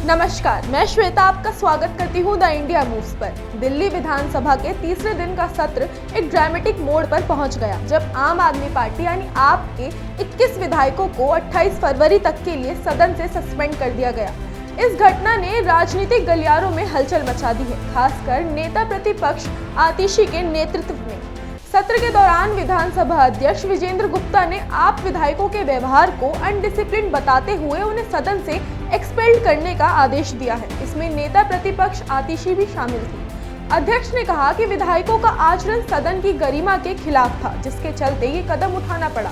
नमस्कार, मैं श्वेता आपका स्वागत करती हूँ द इंडिया मूव्स पर। दिल्ली विधानसभा के तीसरे दिन का सत्र एक ड्रामेटिक मोड़ पर पहुंच गया, जब आम आदमी पार्टी यानी आप के 21 विधायकों को 28 फरवरी तक के लिए सदन से सस्पेंड कर दिया गया। इस घटना ने राजनीतिक गलियारों में हलचल मचा दी है, खासकर नेता प्रतिपक्ष आतिशी के नेतृत्व में। सत्र के दौरान विधानसभा अध्यक्ष विजेंद्र गुप्ता ने आप विधायकों के व्यवहार को अनडिसिप्लिन बताते हुए उन्हें सदन से एक्सपेल्ड करने का आदेश दिया है। इसमें नेता प्रतिपक्ष आतिशी भी शामिल थी। अध्यक्ष ने कहा कि विधायकों का आचरण सदन की गरिमा के खिलाफ था, जिसके चलते ये कदम उठाना पड़ा।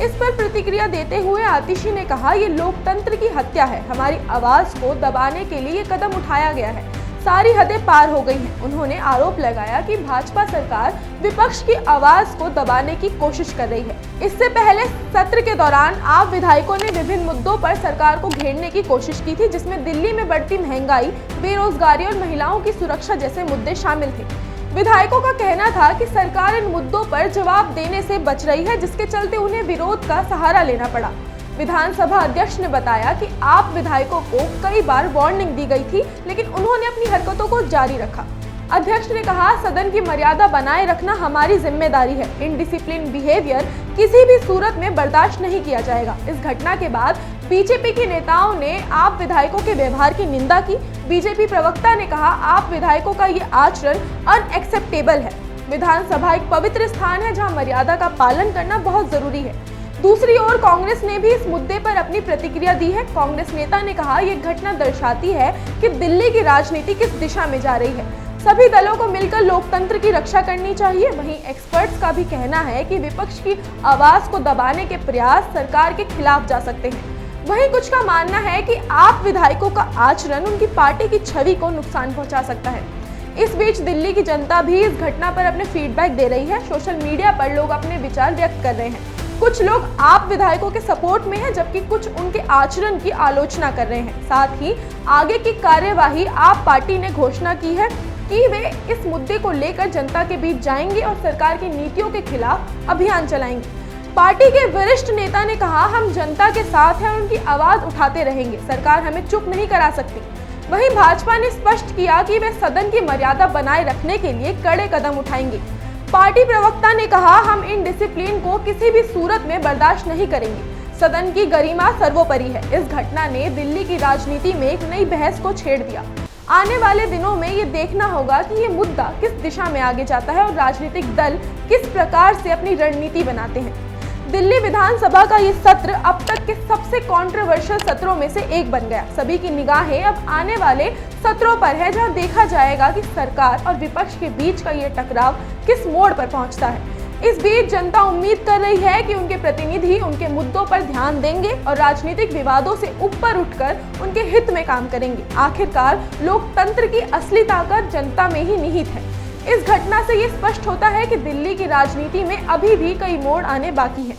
इस पर प्रतिक्रिया देते हुए आतिशी ने कहा, ये लोकतंत्र की हत्या है। हमारी आवाज को दबाने के लिए ये कदम उठाया गया है। सारी हदें पार हो गई हैं। उन्होंने आरोप लगाया कि भाजपा सरकार विपक्ष की आवाज को दबाने की कोशिश कर रही है। इससे पहले सत्र के दौरान आप विधायकों ने विभिन्न मुद्दों पर सरकार को घेरने की कोशिश की थी, जिसमें दिल्ली में बढ़ती महंगाई, बेरोजगारी और महिलाओं की सुरक्षा जैसे मुद्दे शामिल थे। विधायकों का कहना था कि सरकार इन मुद्दों पर जवाब देने से बच रही है, जिसके चलते उन्हें विरोध का सहारा लेना पड़ा। विधानसभा अध्यक्ष ने बताया कि आप विधायकों को कई बार वार्निंग दी गई थी, लेकिन उन्होंने अपनी हरकतों को जारी रखा। अध्यक्ष ने कहा, सदन की मर्यादा बनाए रखना हमारी जिम्मेदारी है। इनडिसिप्लिन बिहेवियर किसी भी सूरत में बर्दाश्त नहीं किया जाएगा। इस घटना के बाद बीजेपी के नेताओं ने आप विधायकों के व्यवहार की निंदा की। बीजेपी प्रवक्ता ने कहा, आप विधायकों का ये आचरण अनएक्सेप्टेबल है। विधानसभा एक पवित्र स्थान है, जहां मर्यादा का पालन करना बहुत जरूरी है। दूसरी ओर कांग्रेस ने भी इस मुद्दे पर अपनी प्रतिक्रिया दी है। कांग्रेस नेता ने कहा, यह घटना दर्शाती है कि दिल्ली की राजनीति किस दिशा में जा रही है। सभी दलों को मिलकर लोकतंत्र की रक्षा करनी चाहिए। वहीं एक्सपर्ट्स का भी कहना है कि विपक्ष की आवाज को दबाने के प्रयास सरकार के खिलाफ जा सकते हैं। वहीं कुछ का मानना है कि आप विधायकों का आचरण उनकी पार्टी की छवि को नुकसान पहुंचा सकता है। इस बीच दिल्ली की जनता भी इस घटना पर अपने फीडबैक दे रही है। सोशल मीडिया पर लोग अपने विचार व्यक्त कर रहे हैं। कुछ लोग आप विधायकों के सपोर्ट में हैं, जबकि कुछ उनके आचरण की आलोचना कर रहे हैं। साथ ही आगे की कार्यवाही आप पार्टी ने घोषणा की है कि वे इस मुद्दे को लेकर जनता के बीच जाएंगे और सरकार की नीतियों के खिलाफ अभियान चलाएंगे। पार्टी के वरिष्ठ नेता ने कहा, हम जनता के साथ हैं और उनकी आवाज उठाते रहेंगे। सरकार हमें चुप नहीं करा सकती। वहीं भाजपा ने स्पष्ट किया कि वे सदन की मर्यादा बनाए रखने के लिए कड़े कदम उठाएंगे। पार्टी प्रवक्ता ने कहा, हम इन डिसिप्लिन को किसी भी सूरत में बर्दाश्त नहीं करेंगे। सदन की गरिमा सर्वोपरि है। इस घटना ने दिल्ली की राजनीति में एक नई बहस को छेड़ दिया। आने वाले दिनों में ये देखना होगा कि ये मुद्दा किस दिशा में आगे जाता है और राजनीतिक दल किस प्रकार से अपनी रणनीति बनाते हैं। दिल्ली विधानसभा का ये सत्र अब तक के सबसे कंट्रोवर्शियल सत्रों में से एक बन गया। सभी की निगाहें अब आने वाले सत्रों पर है, जहां देखा जाएगा कि सरकार और विपक्ष के बीच का ये टकराव किस मोड़ पर पहुंचता है। इस बीच जनता उम्मीद कर रही है कि उनके प्रतिनिधि उनके मुद्दों पर ध्यान देंगे और राजनीतिक विवादों से ऊपर उठकर उनके हित में काम करेंगे। आखिरकार लोकतंत्र की असली ताकत जनता में ही निहित है। इस घटना से ये स्पष्ट होता है कि दिल्ली की राजनीति में अभी भी कई मोड़ आने बाकी हैं।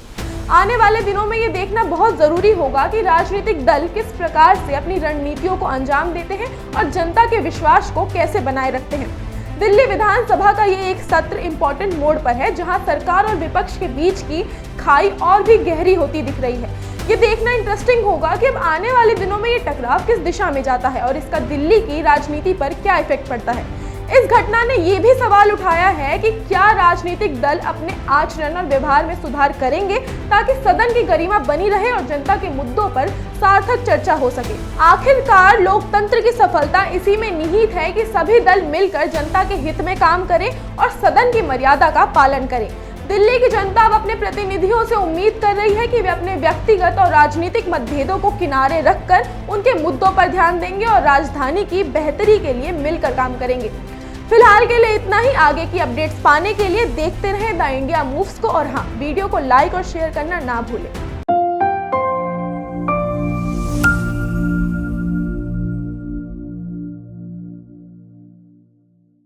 आने वाले दिनों में ये देखना बहुत जरूरी होगा कि राजनीतिक दल किस प्रकार से अपनी रणनीतियों को अंजाम देते हैं और जनता के विश्वास को कैसे बनाए रखते हैं। दिल्ली विधानसभा का ये एक सत्र इम्पोर्टेंट मोड़ पर है, जहां सरकार और विपक्ष के बीच की खाई और भी गहरी होती दिख रही है। ये देखना इंटरेस्टिंग होगा कि अब आने वाले दिनों में ये टकराव किस दिशा में जाता है और इसका दिल्ली की राजनीति पर क्या इफेक्ट पड़ता है। इस घटना ने ये भी सवाल उठाया है कि क्या राजनीतिक दल अपने आचरण और व्यवहार में सुधार करेंगे ताकि सदन की गरिमा बनी रहे और जनता के मुद्दों पर सार्थक चर्चा हो सके। आखिरकार लोकतंत्र की सफलता इसी में निहित है कि सभी दल मिलकर जनता के हित में काम करें और सदन की मर्यादा का पालन करें। दिल्ली की जनता अब अपने प्रतिनिधियों से उम्मीद कर रही है कि वे अपने व्यक्तिगत और राजनीतिक मतभेदों को किनारे रखकर उनके मुद्दों पर ध्यान देंगे और राजधानी की बेहतरी के लिए मिलकर काम करेंगे। फिलहाल के लिए इतना ही। आगे की अपडेट्स पाने के लिए देखते रहें द इंडिया मूव्स को और हाँ, वीडियो को लाइक और शेयर करना ना भूलें।